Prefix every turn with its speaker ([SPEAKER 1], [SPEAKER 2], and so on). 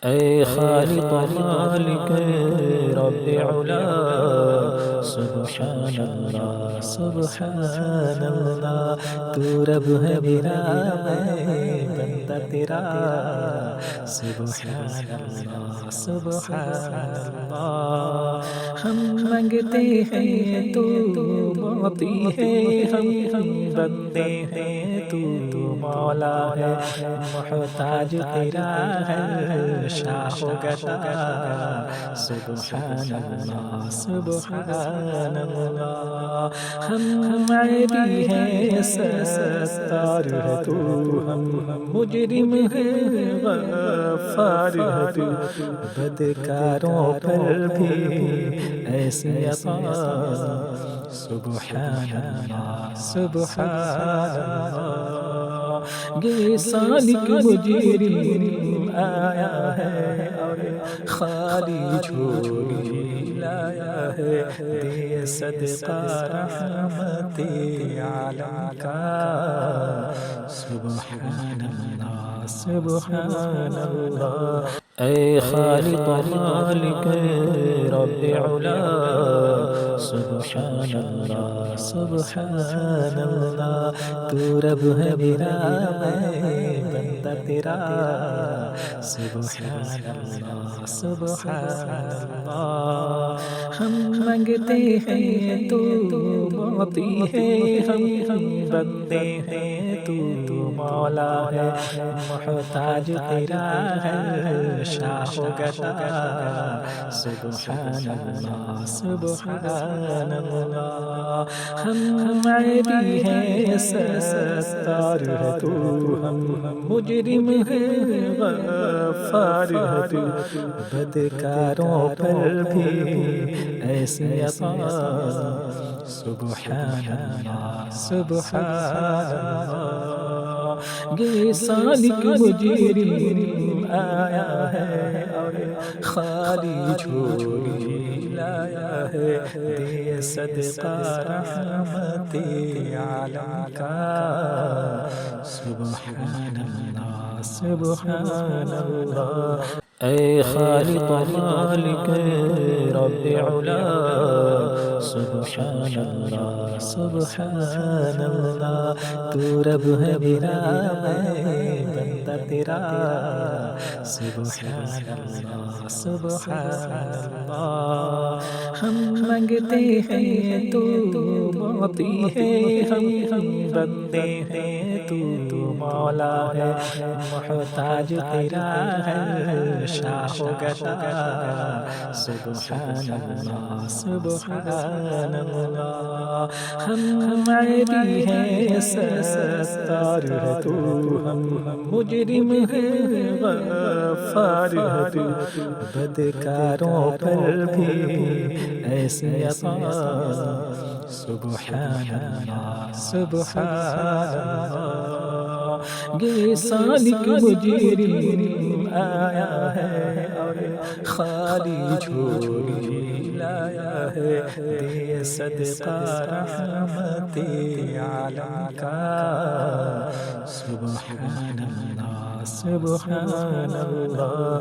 [SPEAKER 1] اے خالق مالک رب علا سبحان اللہ سبحان اللہ، تو رب ہے میرا میں بندہ تیرا، سبحان اللہ سبحان اللہ۔ ہم مانگتے ہیں تو معطی ہے، ہم بندے ہیں تو مولا ہے، محتاج تیرا ہے شاہ و گدا، سبحان اللہ سبحان اللہ۔ ہم عیبی ہیں ستار ہے تو، ہم مجرم ہیں غفار ہے تو، بدکاروں پر بھی ایسی عطا، سبحان اللہ سبحان اللہ۔ یہ سالک مجرم آیا ہے اور خالی جھولی لایا ہے، دے صدقہ رحمت عالم کا، سبحان اللہ سبحان اللہ۔ اے خالق مالک رب علا سبحان اللہ سبحان اللہ، تو رب ہے میرا میں بندہ تیرا، سبحان اللہ سبحان اللہ۔ ہم مانگتے ہیں تو معطی ہے، ہم بندے ہیں تو مولا ہے، محتاج تیرا ہے شاہ و گدا، سبحان اللہ سبحان اللہ۔ ہم عیبی ہیں ستار ہے تو، ہم مجرم ہیں غفار ہے تو، بدکاروں پر بھی ایسی عطا، سبحان اللہ سبحان اللہ۔ یہ سالک مجرم آیا ہے اور خالی جھولی لایا ہے، دے صدقہ رحمت عالم کا، سبحان اللہ سبحان اللہ۔ اے خالق مالک رب علا سبحان اللہ سبحان اللہ، تو رب ہے میرا میں بندہ تیرا، سبحان اللہ سبحان اللہ۔ ہم مانگتے ہیں تو معطی ہے، ہم بندے ہیں تو مولا ہے، محتاج تیرا ہے شاہ و گدا، سبحان اللہ سبحان اللہ۔ ہم عیبی ہیں ستار ہے تو، ہم مجرم ہیں غفار ہے تو، بدکاروں پر بھی ایسی عطا، سبحان اللہ سبحان اللہ۔ یہ سالک مجرم آیا ہے اور خالی جھولی لایا ہے، دے صدقہ رحمت عالم کا، سبحان اللہ سبحان اللہ۔